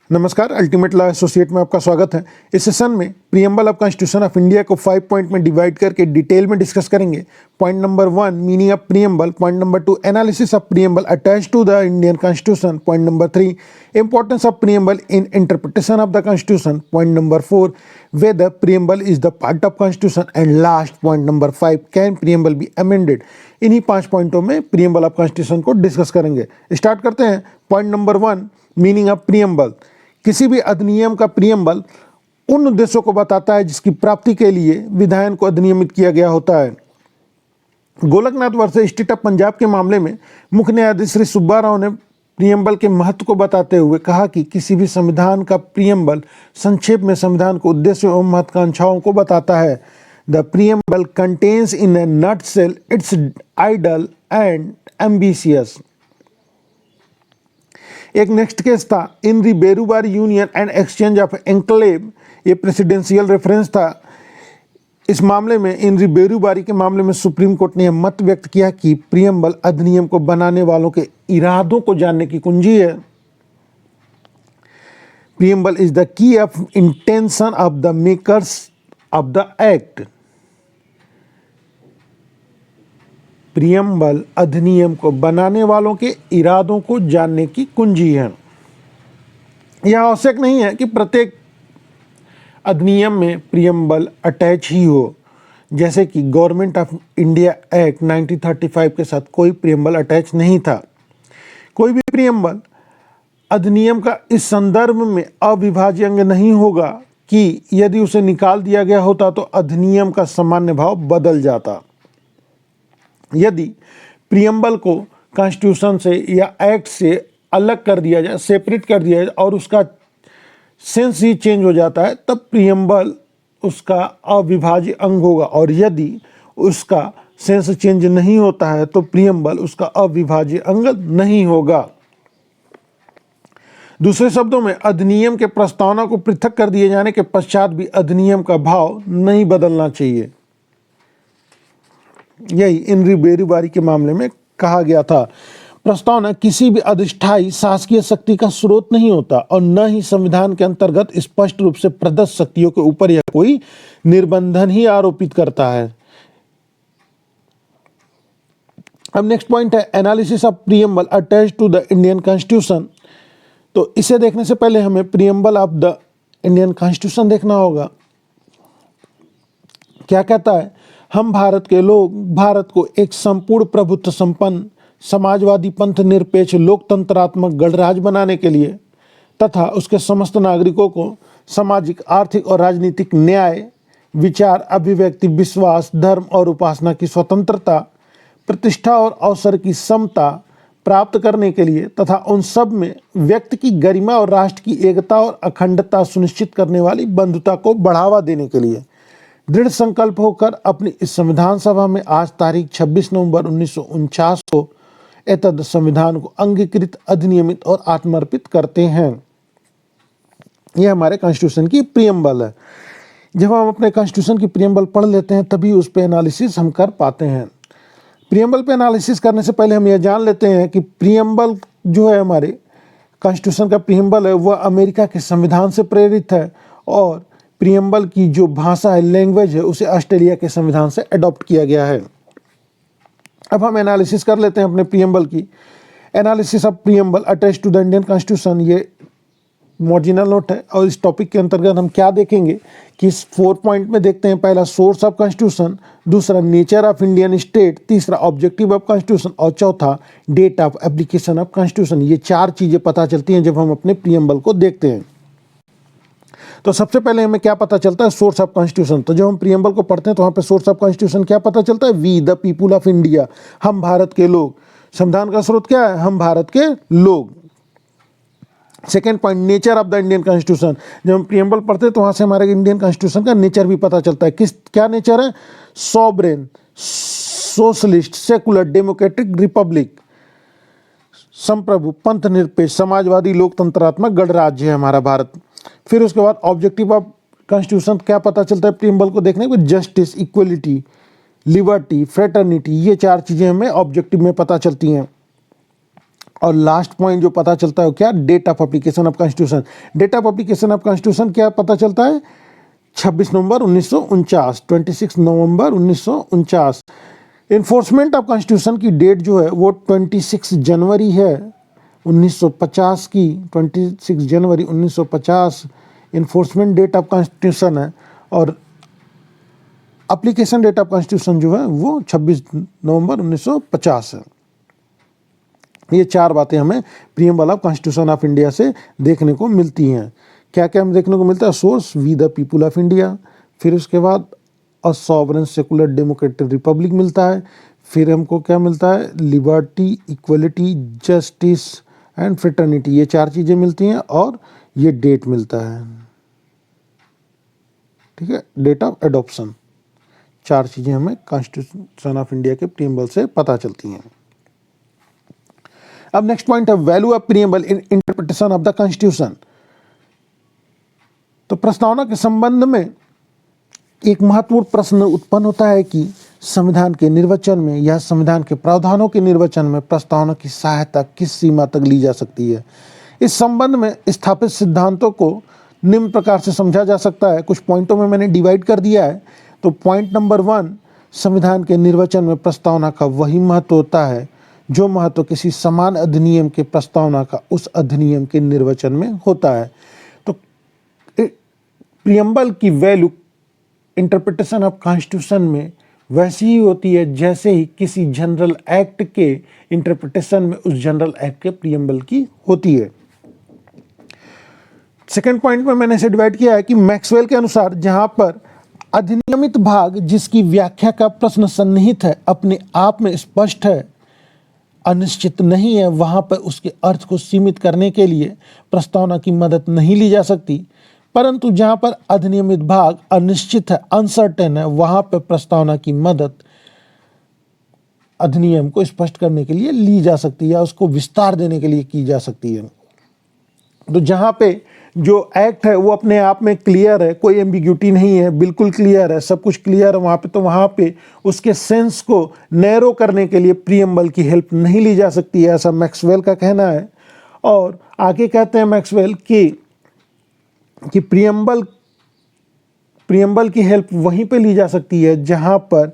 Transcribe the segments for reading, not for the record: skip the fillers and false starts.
नमस्कार, ultimate law associate में आपका स्वागत है। इस सेशन में preamble of constitution of India को 5 पॉइंट में डिवाइड करके डिटेल में डिस्कस करेंगे। Point number 1 meaning of preamble, point number 2 analysis of preamble attached to the Indian constitution, point number 3 importance of preamble in interpretation of the constitution, point number 4 whether preamble is the part of constitution, and last point number 5 can preamble be amended। इन्हीं 5 पॉइंटों में preamble of constitution को discuss करेंगे। Start करते हैं। Point number 1 meaning of preamble. किसी भी अधिनियम का प्रीएम्बल उन उद्देश्यों को बताता है जिसकी प्राप्ति के लिए विधायन को अधिनियमित किया गया होता है। Golaknath versus state of Punjab के मामले में मुख्य न्यायाधीश श्री सुब्बा राव ने प्रीएम्बल के महत्व को बताते हुए कहा कि किसी भी संविधान का प्रीएम्बल संक्षेप में संविधान के उद्देश्य एवं महत्वाकांक्षाओं को बताता है। The preamble contains in a nutshell its ideal and ambitious. एक नेक्स्ट केस था in the Berubari union and exchange of enclave. ये प्रेसिडेंशियल रेफरेंस था। इस मामले में इन दी बेरूबारी के मामले में सुप्रीम कोर्ट ने यह मत व्यक्त किया कि प्रीएम्बल अधिनियम को बनाने वालों के इरादों को जानने की कुंजी है। Preamble is the key of intention of the makers of the act. Preamble अधिनियम को बनाने वालों के इरादों को जानने की कुंजी है। यह आवश्यक नहीं है कि प्रत्येक अधिनियम में प्रीएम्बल अटैच ही हो, जैसे कि गवर्नमेंट ऑफ इंडिया एक्ट 1935 के साथ कोई प्रीएम्बल अटैच नहीं था। कोई भी प्रीएम्बल अधिनियम का इस संदर्भ में अविभाज्य अंग नहीं होगा कि यदि उसे निकाल दिया गया होता तो अधिनियम का सामान्य भाव बदल जाता। यदि प्रीएम्बल को कॉन्स्टिट्यूशन से या एक्ट से अलग कर दिया जाए, सेपरेट कर दिया जाए और उसका सेंस ही चेंज हो जाता है, तब प्रीएम्बल उसका अविभाज्य अंग होगा। और यदि उसका सेंस चेंज नहीं होता है तो प्रीएम्बल उसका अविभाज्य अंग नहीं होगा। दूसरे शब्दों में अधिनियम के प्रस्तावना को पृथक कर दिए जाने के पश्चात भी अधिनियम का भाव नहीं बदलना चाहिए। यही इन री बेरूबारी के मामले में कहा गया था। प्रस्तावना किसी भी अधिष्ठायी शासकीय शक्ति का स्रोत नहीं होता और न ही संविधान के अंतर्गत स्पष्ट रूप से प्रदत्त शक्तियों के ऊपर यह कोई निर्बंधन ही आरोपित करता है। अब नेक्स्ट पॉइंट है analysis of preamble attached to the Indian constitution. तो इसे देखने से पहले हमें preamble of the Indian constitution देखना होगा। क्या कहता है? हम भारत के लोग भारत को एक संपूर्ण प्रभुत्व संपन्न समाजवादी पंथ निरपेक्ष लोकतंत्रात्मक गणराज्य बनाने के लिए तथा उसके समस्त नागरिकों को सामाजिक, आर्थिक और राजनीतिक न्याय, विचार, अभिव्यक्ति, विश्वास, धर्म और उपासना की स्वतंत्रता, प्रतिष्ठा और अवसर की समता प्राप्त करने के लिए तथा उन सब में व्यक्ति की गरिमा और राष्ट्र की एकता और अखंडता सुनिश्चित करने वाली बंधुता को बढ़ावा देने के लिए दृढ़ संकल्प होकर अपनी इस संविधान सभा में आज तारीख 26 नवंबर 1949 को एतद संविधान को अंगीकृत, अधिनियमित और आत्मर्पित करते हैं। यह हमारे कॉन्स्टिट्यूशन की प्रीएम्बल है। जब हम अपने कॉन्स्टिट्यूशन की प्रीएम्बल पढ़ लेते हैं तभी उस पर एनालिसिस हम कर पाते हैं। प्रीएम्बल पे एनालिसिस करने से पहले हम यह जान लेते हैं कि प्रीएम्बल जो है हमारे कॉन्स्टिट्यूशन का प्रीएम्बल है वह अमेरिका के संविधान से प्रेरित है और प्रीएम्बल की जो भाषा है, लैंग्वेज है, उसे ऑस्ट्रेलिया के संविधान से अडॉप्ट किया गया है। अब हम एनालिसिस कर लेते हैं अपने प्रीएम्बल की। Analysis of preamble attached to the Indian constitution, ये मार्जिनल नोट है। और इस टॉपिक के अंतर्गत हम क्या देखेंगे कि इस 4 पॉइंट में देखते हैं। पहला सोर्स ऑफ कॉन्स्टिट्यूशन, दूसरा नेचर ऑफ इंडियन स्टेट, तीसरा ऑब्जेक्टिव ऑफ कॉन्स्टिट्यूशन और चौथा date of application of constitution. ये 4 चीज़ें पता चलती हैं जब हम अपने प्रीएम्बल को देखते हैं। तो सबसे पहले हमें क्या पता चलता है? Source of constitution. तो जब हम प्रीएम्बल को पढ़ते हैं तो वहाँ पे सोर्स ऑफ कॉन्स्टिट्यूशन क्या पता चलता है? We the people of India, हम भारत के लोग। संविधान का स्रोत क्या है? हम भारत के लोग। Second point nature of the Indian constitution. जब हम प्रीएम्बल पढ़ते हैं तो वहाँ से हमारे इंडियन कॉन्स्टिट्यूशन का नेचर भी पता चलता है। क्या नेचर है? Sovereign, socialist, secular, democratic, Republic, संप्रभु, पंथ निरपेक्ष, समाजवादी, लोकतंत्रात्मक गणराज्य है हमारा भारत। फिर उसके बाद ऑब्जेक्टिव ऑफ कॉन्स्टिट्यूशन क्या पता चलता है प्रीएम्बल को देखने को? जस्टिस, इक्वलिटी, लिबर्टी, फ्रेटर्निटी, ये 4 चीज़ें हमें ऑब्जेक्टिव में पता चलती हैं। और लास्ट पॉइंट जो पता चलता है क्या, date of application of constitution. Date of application of constitution क्या पता चलता है, 26 November 1949, 26 November 1949। Enforcement of constitution की डेट जो है वो 26 जनवरी है 1950 की, 26 जनवरी 1950 इन्फोर्समेंट डेट ऑफ कॉन्स्टिट्यूशन है। और एप्लीकेशन डेट ऑफ कॉन्स्टिट्यूशन जो है वो 26 नवंबर 1950 है। ये चार बातें हमें preamble of constitution of India से देखने को मिलती हैं। क्या क्या हमें देखने को मिलता है, source we the people of India, फिर उसके बाद a sovereign secular democratic republic मिलता है, फिर हमको क्या मिलता है, liberty, equality, justice and fraternity, ये चार चीज़ें मिलती हैं और ये डेट मिलता है। ठीक है, डेट ऑफ एडॉप्शन, चार चीज़ें हमें कॉन्स्टिट्यूशन ऑफ इंडिया के प्रीएम्बल से पता चलती हैं। अब नेक्स्ट पॉइंट है value of preamble in interpretation of the constitution. तो प्रस्तावना के संबंध में एक महत्वपूर्ण प्रश्न उत्पन्न होता है कि संविधान के निर्वचन में या संविधान के प्रावधानों के निर्वचन में प्रस्तावना की सहायता किस सीमा तक ली जा सकती है। इस संबंध में स्थापित सिद्धांतों को निम्न प्रकार से समझा जा सकता है, कुछ पॉइंटों में मैंने डिवाइड कर दिया है। तो पॉइंट नंबर 1, संविधान के निर्वचन में प्रस्तावना का वही महत्व होता है जो महत्व किसी समान अधिनियम के प्रस्तावना का उस अधिनियम के निर्वचन में होता है। तो प्रीएम्बल की वैल्यू इंटरप्रिटेशन ऑफ कॉन्स्टिट्यूशन में वैसी ही होती है जैसे ही किसी जनरल एक्ट के इंटरप्रिटेशन में उस जनरल एक्ट के प्रीएम्बल की होती है। सेकेंड पॉइंट में मैंने इसे डिवाइड किया है कि मैक्सवेल के अनुसार जहां पर अधिनियमित भाग जिसकी व्याख्या का प्रश्न सन्निहित है, अपने आप में स्पष्ट है, अनिश्चित नहीं है, वहां पर उसके अर्थ को सीमित करने के लिए प्रस्तावना की मदद नहीं ली जा सकती। परंतु जहां पर अधिनियमित भाग अनिश्चित है, अनसर्टेन है, वहां पर प्रस्तावना की मदद अधिनियम को स्पष्ट करने के लिए ली जा सकती है या उसको विस्तार देने के लिए की जा सकती है। तो जहां पे जो एक्ट है वो अपने आप में क्लियर है, कोई एम्बिग्यूटी नहीं है, बिल्कुल क्लियर है, सब कुछ क्लियर है वहाँ पे, तो वहाँ पे उसके सेंस को नैरो करने के लिए प्रीएम्बल की हेल्प नहीं ली जा सकती है, ऐसा मैक्सवेल का कहना है। और आगे कहते हैं मैक्सवेल कि प्रीएम्बल की हेल्प वहीं पे ली जा सकती है जहाँ पर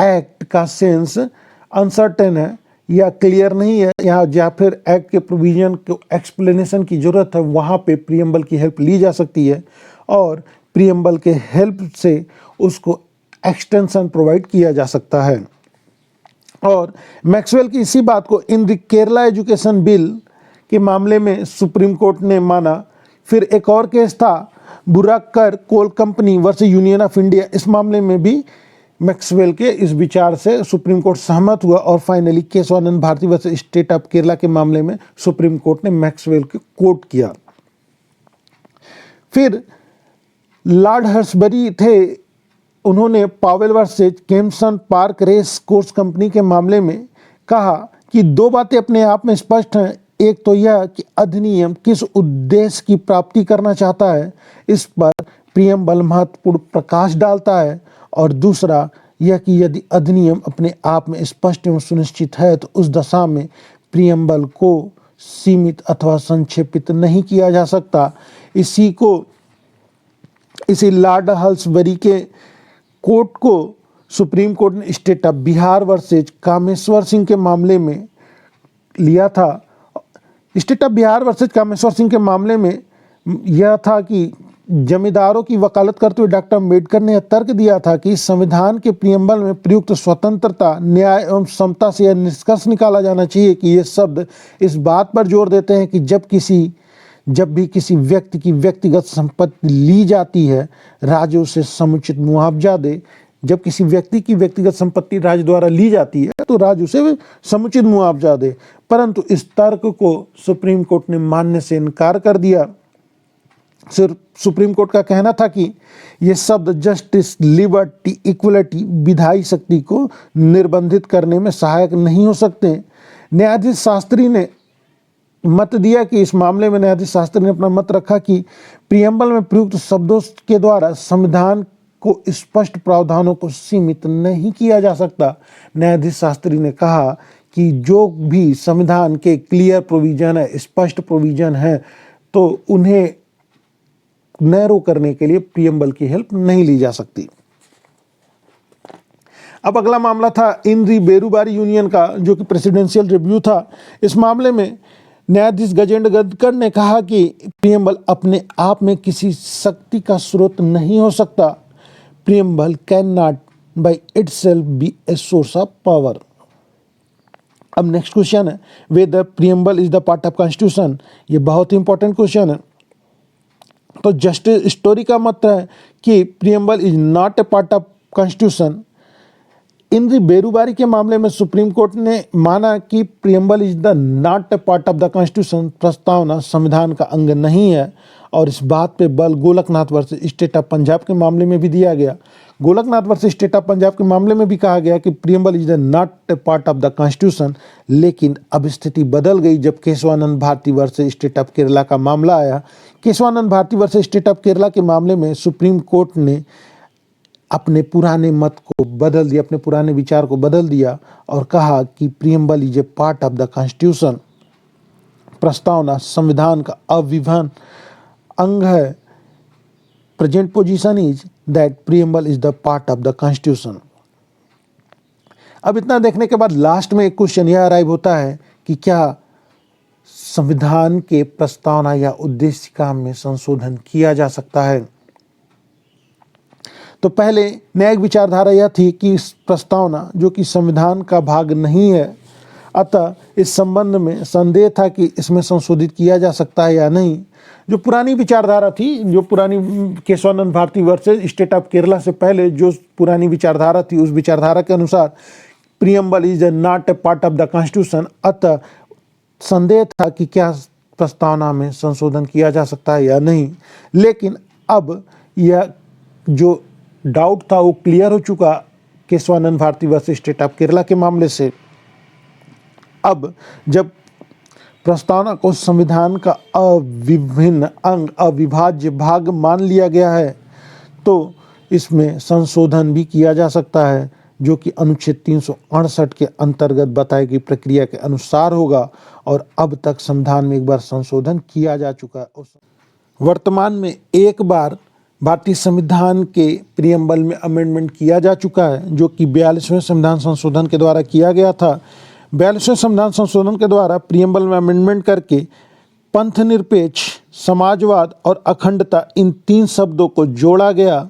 एक्ट का सेंस अनसर्टेन है या क्लियर नहीं है, या फिर एक्ट के प्रोविजन को एक्सप्लेनेशन की जरूरत है, वहाँ पे प्रीएम्बल की हेल्प ली जा सकती है और प्रीएम्बल के हेल्प से उसको एक्सटेंशन प्रोवाइड किया जा सकता है। और मैक्सवेल की इसी बात को in the Kerala education bill के मामले में सुप्रीम कोर्ट ने माना। फिर एक और केस था Burrakur coal company versus union of India, इस मामले में भी मैक्सवेल के इस विचार से सुप्रीम कोर्ट सहमत हुआ और finally Kesavananda Bharati versus state of Kerala के मामले में सुप्रीम कोर्ट ने मैक्सवेल को कोट किया। फिर लॉर्ड हर्सबरी थे, उन्होंने Powell versus Kempton park race course company के मामले में कहा कि दो बातें अपने आप में स्पष्ट हैं। एक तो यह कि अधिनियम किस उद्देश्य की प्राप्ति करना चाहता है, इस पर प्रीएम्बल महत्वपूर्ण प्रकाश डालता है, और दूसरा यह कि यदि अधिनियम अपने आप में स्पष्ट एवं सुनिश्चित है तो उस दशा में प्रीएम्बल को सीमित अथवा संक्षेपित नहीं किया जा सकता। इसी लॉर्ड हल्सबरी के कोर्ट को सुप्रीम कोर्ट ने state of Bihar versus Kameshwar Singh के मामले में लिया था। State of Bihar versus Kameshwar Singh के मामले में यह था कि जमींदारों की वकालत करते हुए डॉक्टर अम्बेडकर ने यह तर्क दिया था कि संविधान के प्रीएम्बल में प्रयुक्त स्वतंत्रता, न्याय एवं समता से यह निष्कर्ष निकाला जाना चाहिए कि ये शब्द इस बात पर जोर देते हैं कि जब भी किसी व्यक्ति की व्यक्तिगत संपत्ति ली जाती है, राज्य उसे समुचित मुआवजा दे। जब किसी व्यक्ति की व्यक्तिगत संपत्ति राज्य द्वारा ली जाती है तो राज्य उसे समुचित मुआवजा दे। परंतु इस तर्क को सुप्रीम कोर्ट ने मानने से इनकार कर दिया। सिर्फ सुप्रीम कोर्ट का कहना था कि ये शब्द जस्टिस, लिबर्टी, इक्वलिटी विधायी शक्ति को निर्बंधित करने में सहायक नहीं हो सकते। न्यायाधीश शास्त्री ने मत दिया कि इस मामले में न्यायाधीश शास्त्री ने अपना मत रखा कि प्रीएम्बल में प्रयुक्त शब्दों के द्वारा संविधान को स्पष्ट प्रावधानों को सीमित नहीं किया जा सकता। न्यायाधीश शास्त्री ने कहा कि जो भी संविधान के क्लियर प्रोविजन है, स्पष्ट प्रोविजन है, तो उन्हें नैरो करने के लिए प्रीएम्बल की हेल्प नहीं ली जा सकती। अब अगला मामला था इन री बेरूबारी यूनियन का, जो कि प्रेसिडेंशियल रिव्यू था। इस मामले में न्यायाधीश गजेंद्र गदकर ने कहा कि प्रीएम्बल अपने आप में किसी शक्ति का स्रोत नहीं हो सकता। Preamble can not by itself be a source of power. अब नेक्स्ट क्वेश्चन है, whether preamble is the part of constitution. ये बहुत ही इंपॉर्टेंट क्वेश्चन है। तो जस्टिस स्टोरी का मत है कि preamble is not a part of constitution. In the Berubari के मामले में सुप्रीम कोर्ट ने माना कि preamble is the not a part of the constitution, प्रस्तावना संविधान का अंग नहीं है। और इस बात पे बल Golaknath versus state of Punjab के मामले में भी दिया गया। Golaknath versus state of Punjab के मामले में भी कहा गया कि preamble is the not a part of the constitution. लेकिन अब स्थिति बदल गई जब Kesavananda Bharati versus state of Kerala का मामला आया। Kesavananda Bharati versus state of Kerala के मामले में सुप्रीम कोर्ट ने अपने पुराने मत को बदल दिया, अपने पुराने विचार को बदल दिया और कहा कि preamble is a part of the constitution. प्रस्तावना संविधान का अविभाज्य अंग है। Present position is that preamble is the part of the constitution. अब इतना देखने के बाद लास्ट में एक क्वेश्चन यह अराइव होता है कि क्या संविधान के प्रस्तावना या उद्देशिका में संशोधन किया जा सकता है। तो पहले न्यायिक विचारधारा यह थी कि इस प्रस्तावना जो कि संविधान का भाग नहीं है, अतः इस संबंध में संदेह था कि इसमें संशोधित किया जा सकता है या नहीं। जो पुरानी विचारधारा थी, जो पुरानी Kesavananda Bharati versus state of Kerala से पहले जो पुरानी विचारधारा थी, उस विचारधारा के अनुसार preamble is not a part of the constitution. अतः संदेह था कि क्या प्रस्तावना में संशोधन किया जा सकता है या नहीं। लेकिन अब यह जो डाउट था वो क्लियर हो चुका Kesavananda Bharati versus state of Kerala के मामले से। अब जब प्रस्तावना को संविधान का अविभिन्न अंग, अविभाज्य भाग मान लिया गया है, तो इसमें संशोधन भी किया जा सकता है, जो कि अनुच्छेद 368 के अंतर्गत बताई गई प्रक्रिया के अनुसार होगा। और अब तक संविधान में एक बार संशोधन किया जा चुका है। वर्तमान में एक बार भारतीय संविधान के प्रीएम्बल में अमेंडमेंट किया जा चुका है, जो कि 42वें संविधान संशोधन के द्वारा किया गया था। 42वें संविधान संशोधन के द्वारा प्रीएम्बल में अमेंडमेंट करके पंथनिरपेक्ष, समाजवाद और अखंडता, इन 3 शब्दों को जोड़ा गया।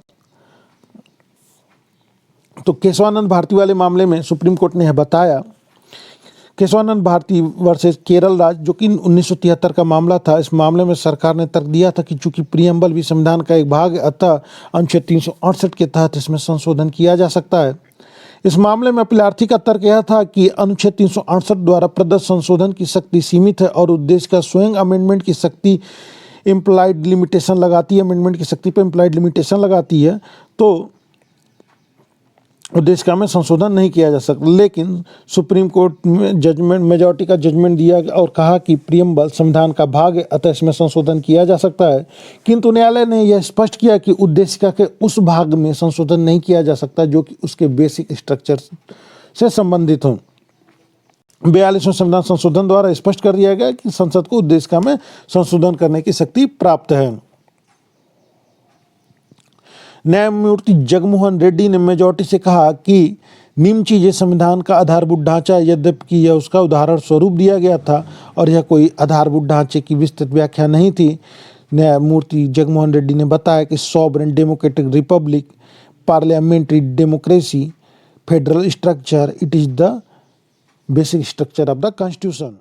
तो केशवानंद भारती वाले मामले में सुप्रीम कोर्ट ने यह बताया, केशवानंद भारती वर्सेस केरल राज्य, जो कि 1973 का मामला था, इस मामले में सरकार ने तर्क दिया था कि चूंकि प्रीएम्बल भी संविधान का एक भाग है, अतः अनुच्छेद 368 के तहत इसमें संशोधन किया जा सकता है। इस मामले में अपीलार्थी का तर्क यह था कि अनुच्छेद 368 द्वारा प्रदत्त संशोधन की शक्ति सीमित है और उद्देश्य का स्वयं अमेंडमेंट की शक्ति इम्प्लाइड लिमिटेशन लगाती है, अमेंडमेंट की शक्ति पर इम्प्लाइड लिमिटेशन लगाती है, तो उद्देश्य में संशोधन नहीं किया जा सकता। लेकिन सुप्रीम कोर्ट में जजमेंट, मेजॉरिटी का जजमेंट दिया और कहा कि प्रीएम्बल संविधान का भाग है, अतः इसमें संशोधन किया जा सकता है। किंतु न्यायालय ने यह स्पष्ट किया कि उद्देशिका के उस भाग में संशोधन नहीं किया जा सकता जो कि उसके बेसिक स्ट्रक्चर से संबंधित हो। 42वें संविधान संशोधन द्वारा स्पष्ट कर दिया गया कि संसद को उद्देशिका में संशोधन करने की शक्ति प्राप्त है। न्यायमूर्ति जगमोहन रेड्डी ने मेजॉरिटी से कहा कि निम्न चीजें संविधान का आधारभूत ढांचा, यद्यपि यह उसका उदाहरण स्वरूप दिया गया था और यह कोई आधारभूत ढांचे की विस्तृत व्याख्या नहीं थी। न्यायमूर्ति जगमोहन रेड्डी ने बताया कि sovereign democratic Republic, parliamentary democracy, federal structure, it is the basic structure of the constitution.